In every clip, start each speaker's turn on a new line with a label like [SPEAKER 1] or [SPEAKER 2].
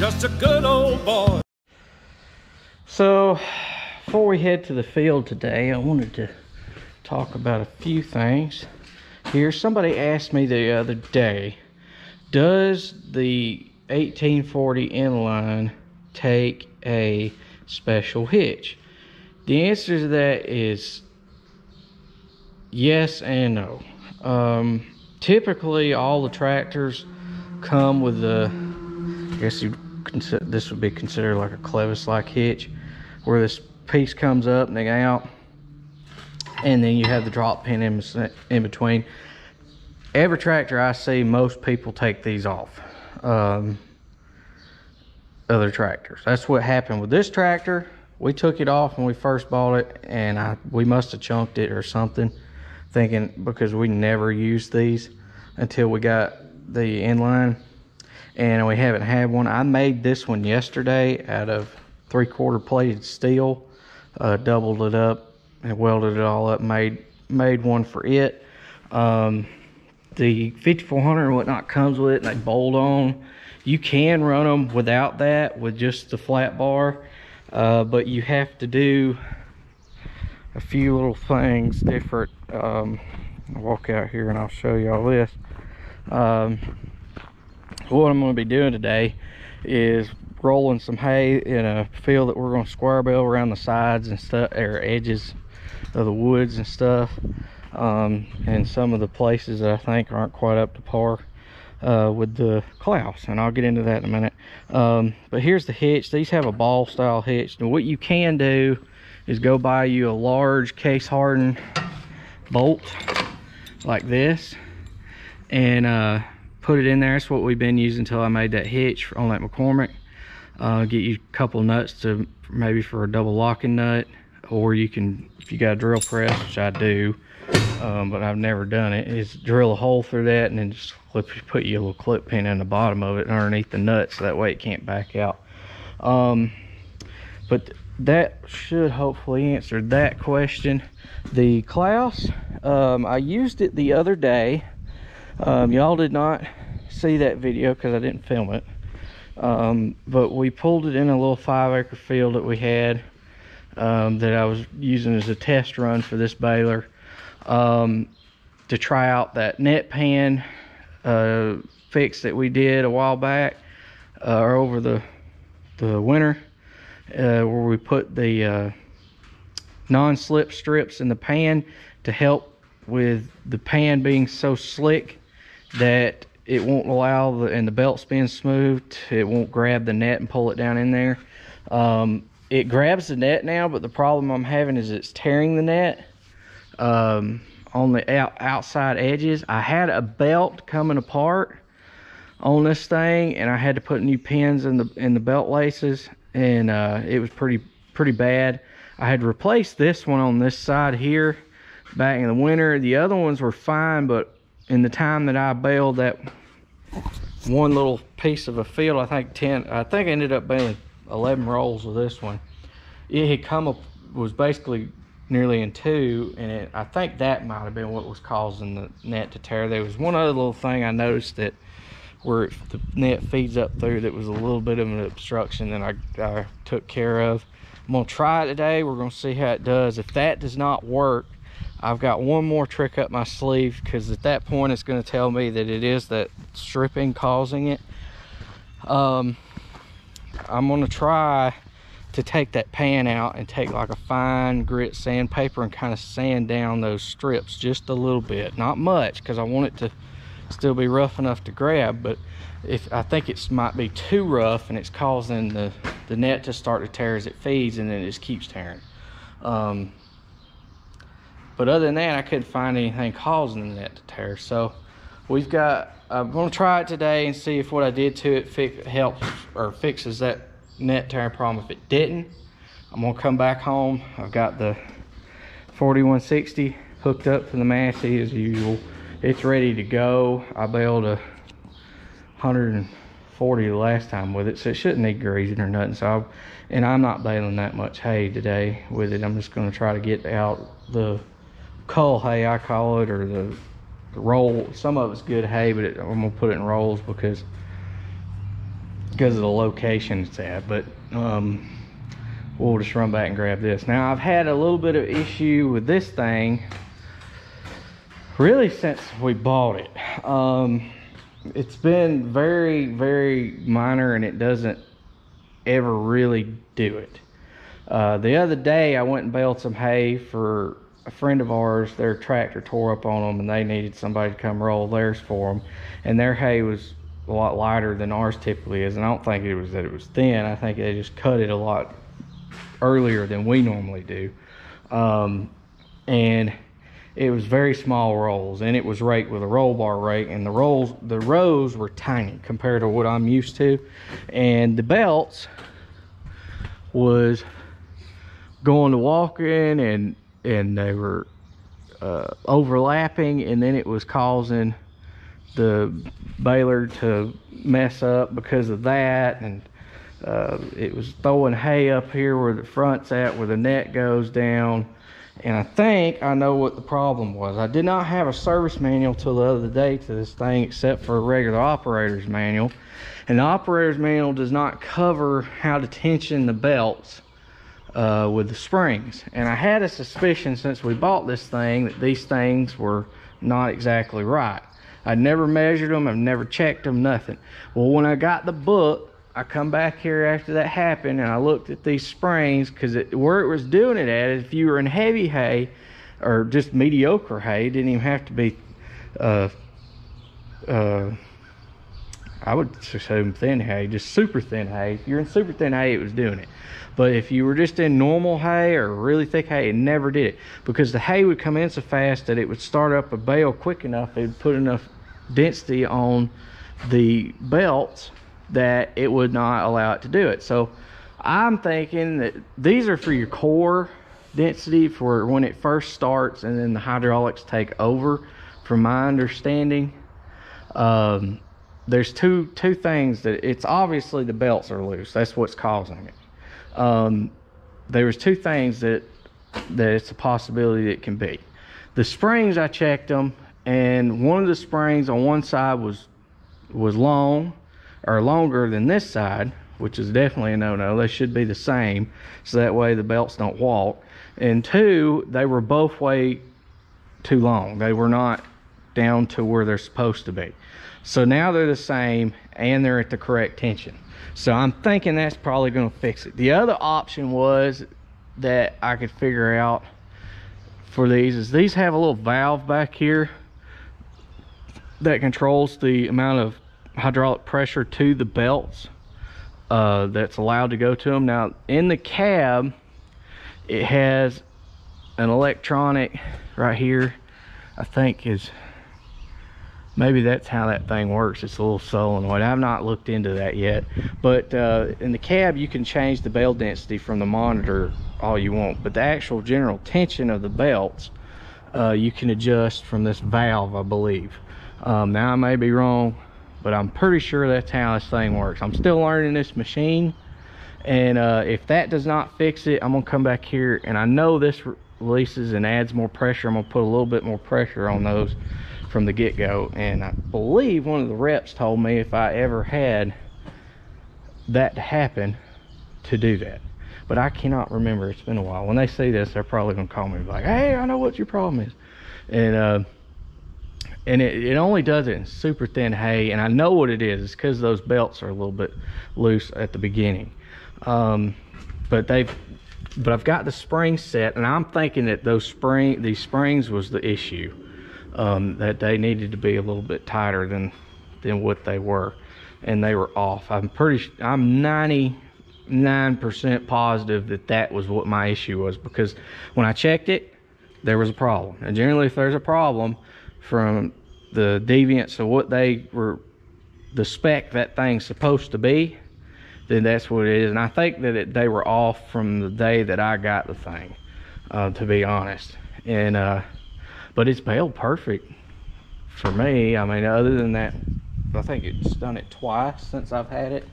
[SPEAKER 1] just a good old boy.
[SPEAKER 2] So before we head to the field today, I wanted to talk about a few things here. Somebody asked me the other day, does the 1840 inline take a special hitch? The answer to that is yes and no. Typically all the tractors come with the, I guess this would be considered like a clevis-like hitch, where this piece comes up and out, and then you have the drop pin in between. Every tractor I see, most people take these off. Other tractors, that's what happened with this tractor. We took it off when we first bought it, and we must have chunked it or something, thinking, because we never used these until we got the inline, and we haven't had one. I made this one yesterday out of 3/4 plated steel, doubled it up and welded it all up, made one for it. The 5400 and whatnot comes with it, and they bolt on. You can run them without that, with just the flat bar, but you have to do a few little things different. I'll walk out here and I'll show you all this. What I'm going to be doing today is rolling some hay in a field that we're going to square bale around the sides and stuff, or edges of the woods and stuff, and some of the places that I think aren't quite up to par with the Claas, and I'll get into that in a minute. But here's the hitch. These have a ball style hitch. Now what you can do is go buy you a large case hardened bolt like this and put it in there. That's what we've been using until I made that hitch on that McCormick. Get you a couple nuts to maybe for a double locking nut, or you can, if you got a drill press, which I do, but I've never done it, is drill a hole through that and then just put you a little clip pin in the bottom of it underneath the nut, so that way it can't back out. But that should hopefully answer that question. The Claas, I used it the other day. Y'all did not see that video because I didn't film it, but we pulled it in a little 5-acre field that we had, that I was using as a test run for this baler, to try out that net pan fix that we did a while back, or over the winter, where we put the non-slip strips in the pan to help with the pan being so slick that it won't allow and the belt spins smooth, it won't grab the net and pull it down in there. It grabs the net now, but the problem I'm having is it's tearing the net on the outside edges. I had a belt coming apart on this thing, and I had to put new pins in the belt laces, and it was pretty bad. I had to replace this one on this side here back in the winter. The other ones were fine, but in the time that I baled that one little piece of a field, I think I ended up baling 11 rolls of this one. It had was basically nearly in two, and I think that might have been what was causing the net to tear. There was one other little thing I noticed, that where the net feeds up through, that was a little bit of an obstruction that I took care of. I'm gonna try it today. We're gonna see how it does. If that does not work, I've got one more trick up my sleeve, because at that point it's going to tell me that it is that stripping causing it. I'm going to try to take that pan out and take like a fine grit sandpaper and kind of sand down those strips just a little bit, not much, because I want it to still be rough enough to grab. But if I think it might be too rough and it's causing the net to start to tear as it feeds, and then it just keeps tearing. But other than that, I couldn't find anything causing the net to tear. So I'm going to try it today and see if what I did to it helps or fixes that net tearing problem. If it didn't, I'm going to come back home. I've got the 4160 hooked up to the Massey as usual. It's ready to go. I baled 140 the last time with it, so it shouldn't need greasing or nothing. And I'm not baling that much hay today with it. I'm just going to try to get out the cull hay, I call it, or the roll. Some of it's good hay, but I'm gonna put it in rolls because because of the location it's at. But we'll just run back and grab this. Now I've had a little bit of issue with this thing really since we bought it. It's been very, very minor, and it doesn't ever really do it. The other day I went and baled some hay for a friend of ours. Their tractor tore up on them and they needed somebody to come roll theirs for them, and their hay was a lot lighter than ours typically is. And I don't think it was that it was thin. I think they just cut it a lot earlier than we normally do, and it was very small rolls, and it was raked with a roll bar rake, and the rows were tiny compared to what I'm used to, and the belts was going to walking, and they were overlapping, and then it was causing the baler to mess up because of that. And it was throwing hay up here where the front's at, where the net goes down. And I think I know what the problem was. I did not have a service manual till the other day to this thing, except for a regular operator's manual. And the operator's manual does not cover how to tension the belts with the springs. And I had a suspicion since we bought this thing that these things were not exactly right. I'd never measured them, I've never checked them, nothing. Well, when I got the book, I come back here after that happened, and I looked at these springs, because where it was doing it at, if you were in heavy hay or just mediocre hay, it didn't even have to be I would assume thin hay, just super thin hay. If you're in super thin hay, it was doing it. But if you were just in normal hay or really thick hay, it never did it, because the hay would come in so fast that it would start up a bale quick enough. It would put enough density on the belts that it would not allow it to do it. So I'm thinking that these are for your core density for when it first starts, and then the hydraulics take over, from my understanding. There's two things that it's obviously the belts are loose. That's what's causing it. There was two things that it's a possibility it can be. The springs, I checked them, and one of the springs on one side was long, or longer than this side, which is definitely a no-no. They should be the same, so that way the belts don't walk. And two, they were both way too long. They were not down to where they're supposed to be. So now they're the same, and they're at the correct tension. So I'm thinking that's probably going to fix it. The other option was that I could figure out for these is these have a little valve back here that controls the amount of hydraulic pressure to the belts that's allowed to go to them. Now in the cab, it has an electronic right here, I think is, maybe that's how that thing works. It's a little solenoid. I've not looked into that yet, but in the cab you can change the belt density from the monitor all you want, but the actual general tension of the belts you can adjust from this valve, I believe. Now I may be wrong, but I'm pretty sure that's how this thing works. I'm still learning this machine, and if that does not fix it, I'm gonna come back here, and I know this releases and adds more pressure. I'm gonna put a little bit more pressure on those from the get-go. And I believe one of the reps told me if I ever had that to happen, to do that, but I cannot remember. It's been a while. When they see this, they're probably gonna call me like, hey, I know what your problem is. And it only does it in super thin hay, and I know what it is. It's because those belts are a little bit loose at the beginning. But I've got the spring set, and I'm thinking that these springs was the issue, that they needed to be a little bit tighter than what they were, and they were off. I'm 99% positive that was what my issue was, because when I checked it, there was a problem. And generally, if there's a problem from the deviance of what they were, the spec that thing's supposed to be, then that's what it is. And I think that they were off from the day that I got the thing, to be honest. And but it's bailed perfect for me. I mean, other than that, I think it's done it twice since I've had it,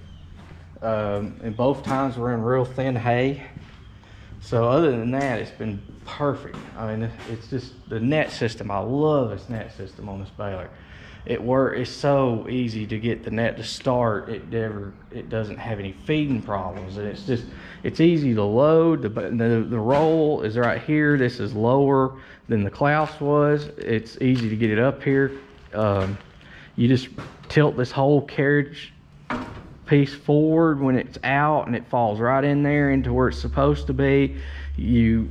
[SPEAKER 2] and both times we're in real thin hay. So other than that, it's been perfect. I mean, it's just the net system. I love this net system on this baler. It's so easy to get the net to start. It doesn't have any feeding problems, and it's easy to load. The roll is right here. This is lower than the Claas was. It's easy to get it up here. You just tilt this whole carriage piece forward when it's out, and it falls right in there into where it's supposed to be. You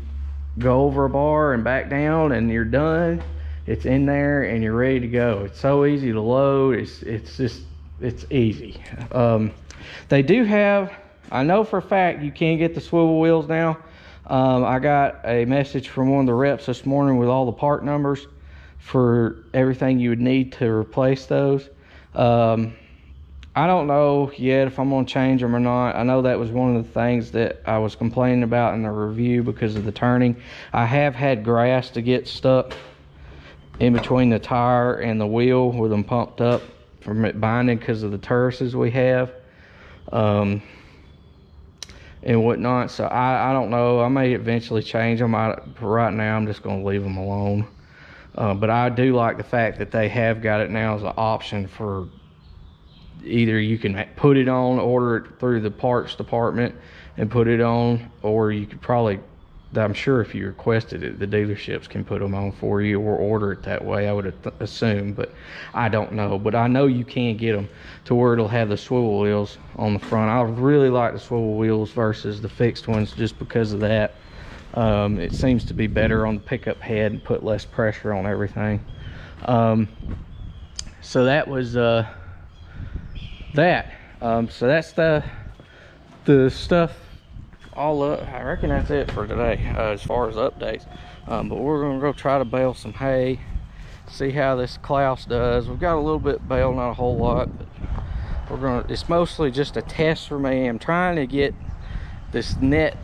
[SPEAKER 2] go over a bar and back down, and you're done. It's in there and you're ready to go. It's so easy to load. It's easy. They do have, I know for a fact you can get the swivel wheels now. I got a message from one of the reps this morning with all the part numbers for everything you would need to replace those. I don't know yet if I'm gonna change them or not. I know that was one of the things that I was complaining about in the review because of the turning. I have had grass to get stuck in between the tire and the wheel with them pumped up from it binding because of the terraces we have and whatnot. So I don't know. I may eventually change them. For right now, I'm just gonna leave them alone. But I do like the fact that they have got it now as an option for either you can put it on, order it through the parts department and put it on, or you could probably, I'm sure if you requested it, the dealerships can put them on for you or order it that way, I would assume, but I don't know. But I know you can get them to where it'll have the swivel wheels on the front. I really like the swivel wheels versus the fixed ones just because of that. It seems to be better on the pickup head and put less pressure on everything. So that was that. So that's the stuff all up. I reckon that's it for today as far as updates. But we're gonna go try to bale some hay, see how this Claas does. We've got a little bit baled, not a whole lot, but it's mostly just a test for me. I'm trying to get this net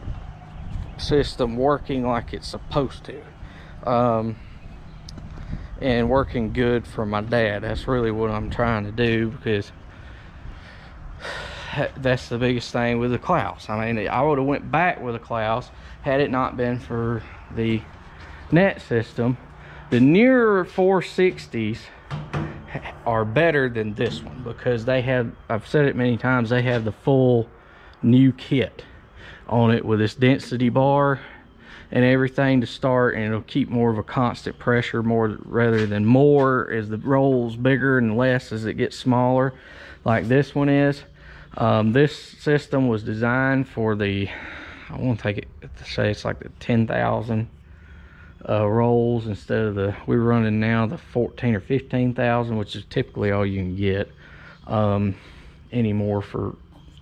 [SPEAKER 2] system working like it's supposed to, and working good for my dad. That's really what I'm trying to do, because that's the biggest thing with the Claas. I mean, I would have went back with a Claas had it not been for the net system. The newer 460s are better than this one because they have, I've said it many times, they have the full new kit on it with this density bar and everything to start, and it'll keep more of a constant pressure more rather than more as the roll's bigger and less as it gets smaller, like this one is. This system was designed for the, I want to take it to say it's like the 10,000 rolls instead of the, we're running now the 14 or 15,000, which is typically all you can get anymore for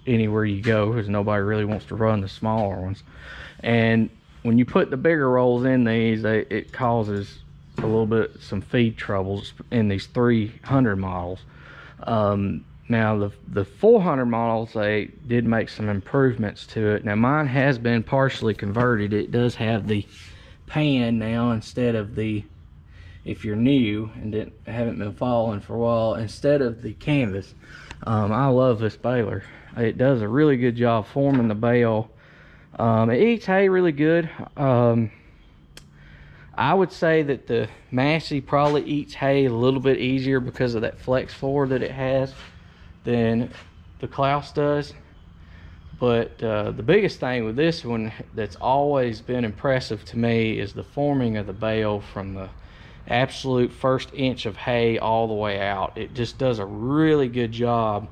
[SPEAKER 2] anywhere you go, because nobody really wants to run the smaller ones. And when you put the bigger rolls in these, it causes a little bit some feed troubles in these 300 models. Now the 400 models, they did make some improvements to it. Now mine has been partially converted. It does have the pan now instead of the, if you're new and haven't been following for a while, instead of the canvas. I love this baler. It does a really good job forming the bale. It eats hay really good. I would say that the Massey probably eats hay a little bit easier because of that flex floor that it has than the Claas does. But the biggest thing with this one that's always been impressive to me is the forming of the bale from the absolute first inch of hay all the way out. It just does a really good job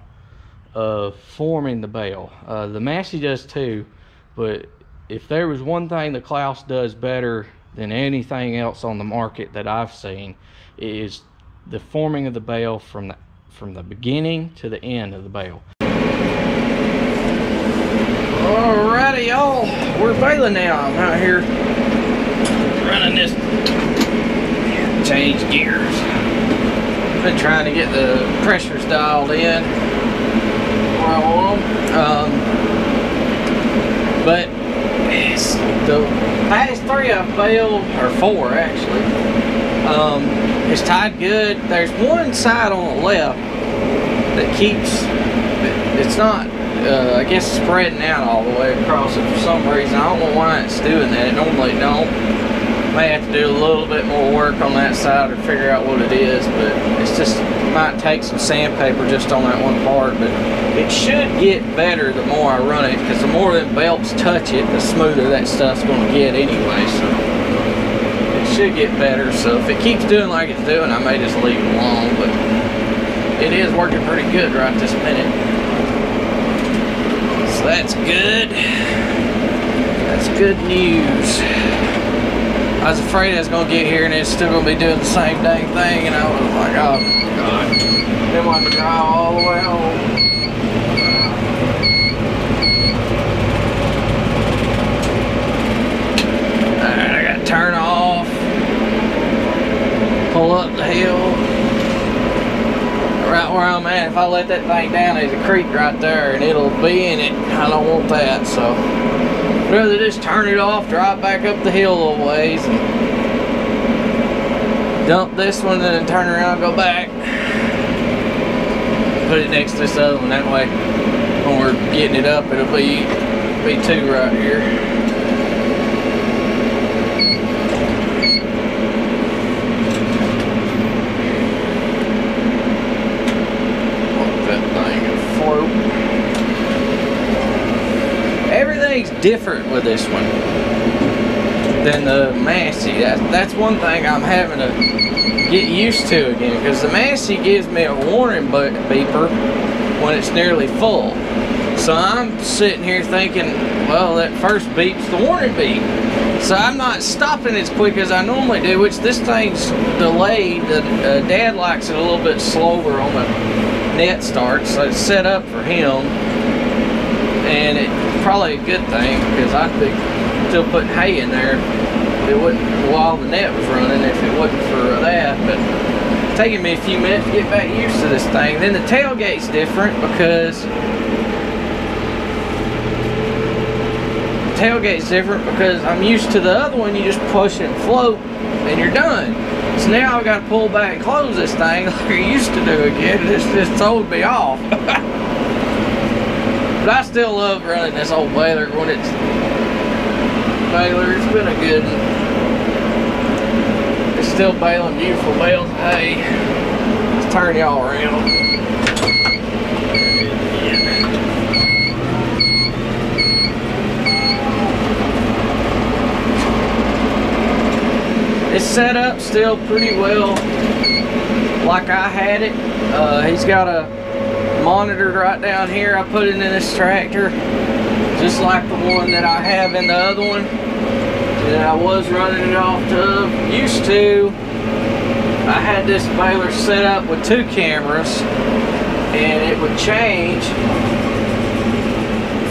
[SPEAKER 2] of forming the bale. The Massey does too, but if there was one thing the Claas does better than anything else on the market that I've seen, is the forming of the bale from the beginning to the end of the bale. Alrighty, y'all, we're baling now. I'm out here running this, change gears. Been trying to get the pressures dialed in where I want them. But the past three I've baled, or four actually, it's tied good. There's one side on the left that keeps, it's not I guess spreading out all the way across it for some reason. I don't know why it's doing that. It normally don't. May have to do a little bit more work on that side to figure out what it is, but it's just, might take some sandpaper just on that one part, but it should get better the more I run it, because the more them belts touch it, the smoother that stuff's going to get anyway, so it should get better. So if it keeps doing like it's doing, I may just leave it alone, but it is working pretty good right this minute. So that's good. That's good news. I was afraid I was going to get here and it's still going to be doing the same dang thing, and I was like, oh god. Then we'll have to drive all the way home. Alright, I got to turn off, pull up the hill. Right where I'm at, if I let that thing down, there's a creek right there and it'll be in it. I don't want that, so I'd rather just turn it off, drive back up the hill a little ways, and dump this one, and then turn around and go back. Put it next to this other one, that way when we're getting it up, it'll be two right here. Everything's different with this one than the Massey. That's one thing I'm having to get used to again, because the Massey gives me a warning beeper when it's nearly full. So I'm sitting here thinking, well, that first beep's the warning beep. So I'm not stopping as quick as I normally do, which this thing's delayed. Dad likes it a little bit slower on the net start, so it's set up for him. And it's probably a good thing, because I'd be still putting hay in there if it wasn't, while the net was running, if it wasn't for that. But it's taking me a few minutes to get back used to this thing. Then the tailgate's different, because I'm used to the other one. You just push and float and you're done. So now I've got to pull back and close this thing like I used to do again. It's just throwing me off. But I still love running this old baler when it's baler. It's been a good one. It's still baling beautiful bales of hay. Let's turn y'all around. It's set up still pretty well like I had it. He's got a monitor right down here. I put it in this tractor just like the one that I have in the other one that I was running it off of. Used to, I had this baler set up with 2 cameras, and it would change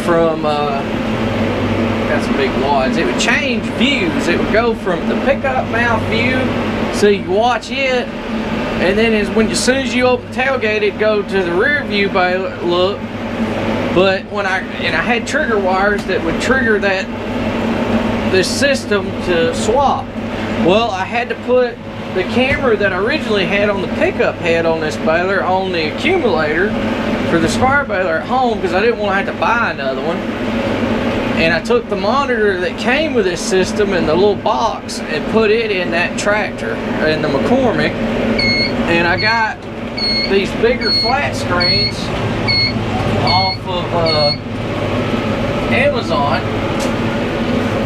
[SPEAKER 2] from got some big wads. It would change views. It would go from the pickup mouth view, so you watch it, and then as soon as you open the tailgate, it'd go to the rear view look. But when I had trigger wires that would trigger this system to swap. Well, I had to put the camera that I originally had on the pickup head on this baler on the accumulator for the spire baler at home, because I didn't want to have to buy another one. And I took the monitor that came with this system in the little box and put it in that tractor, in the McCormick. And I got these bigger flat screens off of Amazon.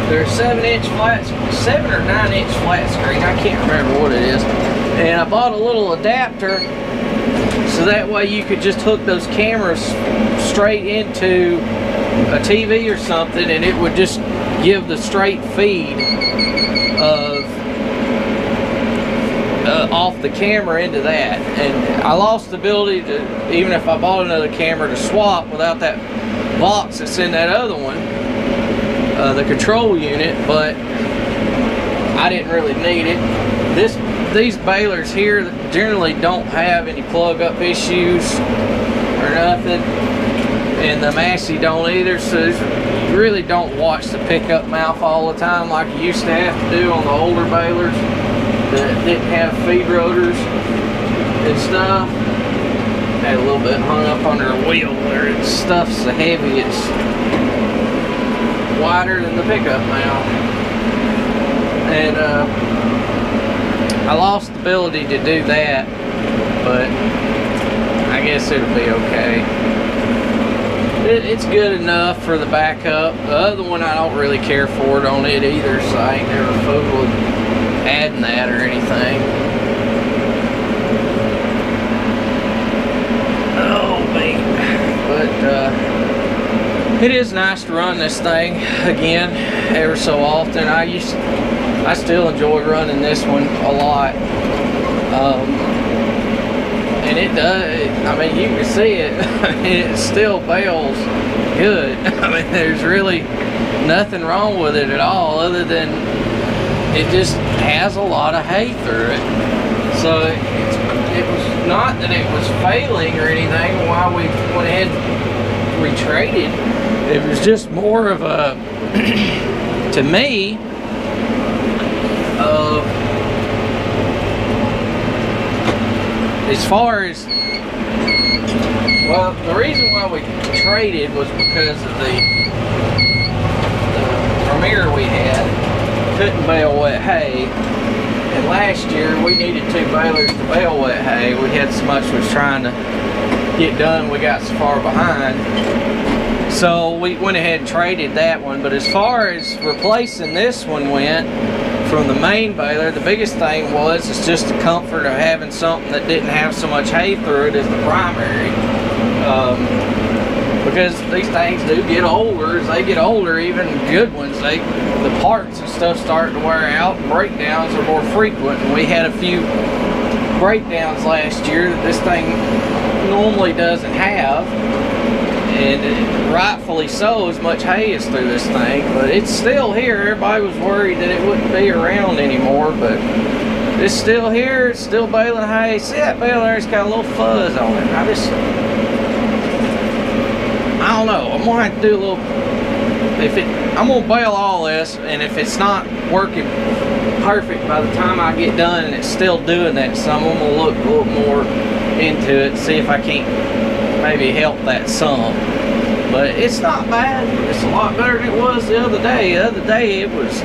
[SPEAKER 2] They're 7-inch flat, 7 or 9-inch flat screen. I can't remember what it is. And I bought a little adapter so that way you could just hook those cameras straight into a TV or something, and it would just give the straight feed of off the camera into that. And I lost the ability to, even if I bought another camera, to swap without that box that's in that other one, the control unit. But I didn't really need it. These balers here generally don't have any plug-up issues or nothing, and the Massey don't either, so you really don't watch the pickup mouth all the time like you used to have to do on the older balers that didn't have feed rotors and stuff. had a little bit hung up under the wheel where its stuff's so heavy it's wider than the pickup now. And I lost the ability to do that, but I guess it'll be okay. It's good enough for the backup. The other one I don't really care for it on it either, so I ain't never fooled with adding that or anything. Oh man, but it is nice to run this thing again ever so often. I still enjoy running this one a lot. And it does, I mean, you can see it, it still bales good. I mean, there's really nothing wrong with it at all, other than it just has a lot of hay through it. So it was not that it was failing or anything while we went ahead and retraded. It was just more of a, to me, as far as, well, the reason why we traded was because of the Premier we had couldn't bale wet hay, and last year we needed 2 balers to bale wet hay. We had so much we was trying to get done, we got so far behind, so we went ahead and traded that one. But as far as replacing this one went, from the main baler, the biggest thing was it's just the comfort of having something that didn't have so much hay through it as the primary. Because these things do get older. As they get older, even good ones, the parts and stuff start to wear out, and breakdowns are more frequent. And we had a few breakdowns last year that this thing normally doesn't have. And rightfully so, as much hay is through this thing, but it's still here. Everybody was worried that it wouldn't be around anymore, but it's still here. It's still baling hay. See that bale there? It's got a little fuzz on it. I don't know. I'm gonna have to do a little. I'm gonna bale all this, and if it's not working perfect by the time I get done, and it's still doing that some, I'm gonna look a little more into it, see if I can't maybe help that some. But it's not bad. It's a lot better than it was the other day. The other day it was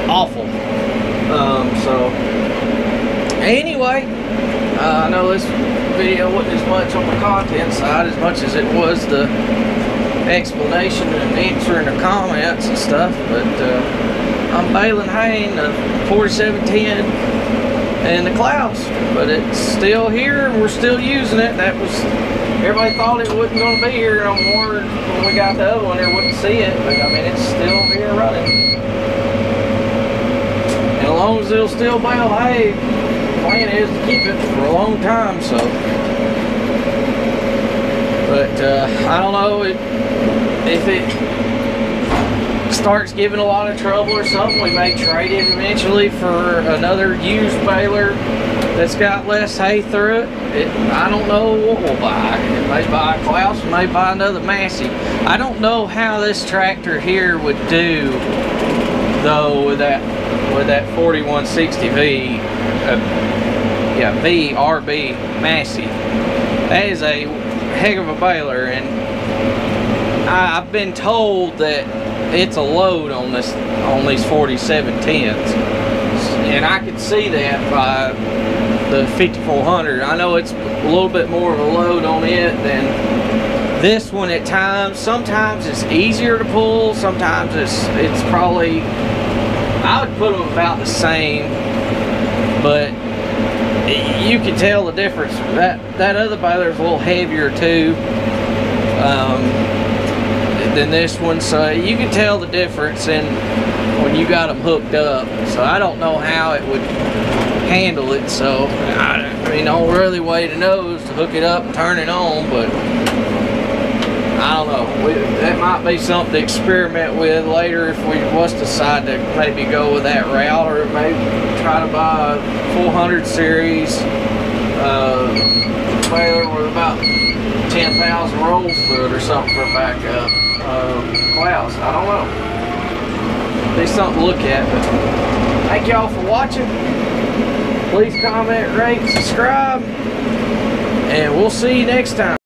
[SPEAKER 2] awful. So anyway, I know this video wasn't as much on the content side as much as it was the explanation and answering the comments and stuff, but I'm baling hay in the 4710 and the Claas, but it's still here and we're still using it. That was, everybody thought it wasn't going to be here no more when we got the other one. They wouldn't see it, but I mean, it's still here running. And as long as it'll still bale hay, the plan is to keep it for a long time. So, but I don't know if it starts giving a lot of trouble or something, we may trade it eventually for another used baler that's got less hay through it. I don't know what we'll buy. It may buy a Claas, we may buy another Massey. I don't know how this tractor here would do though with that 4160V, yeah, VRB Massey. That is a heck of a baler, and I've been told that it's a load on these 4710s, and I could see that by the 5400. I know it's a little bit more of a load on it than this one at times. Sometimes it's easier to pull, sometimes it's probably, I would put them about the same, but you can tell the difference. That other baler is a little heavier too than this one, so you can tell the difference in when you got them hooked up. So I don't know how it would handle it, so I mean, the only really way to know is to hook it up and turn it on. But I don't know, that might be something to experiment with later if we was to decide to maybe go with that route, or maybe try to buy a 400 series baler with about 10,000 rolls through it or something for backup. Claas, I don't know. Be something to look at. But thank y'all for watching. Please comment, rate, subscribe, and we'll see you next time.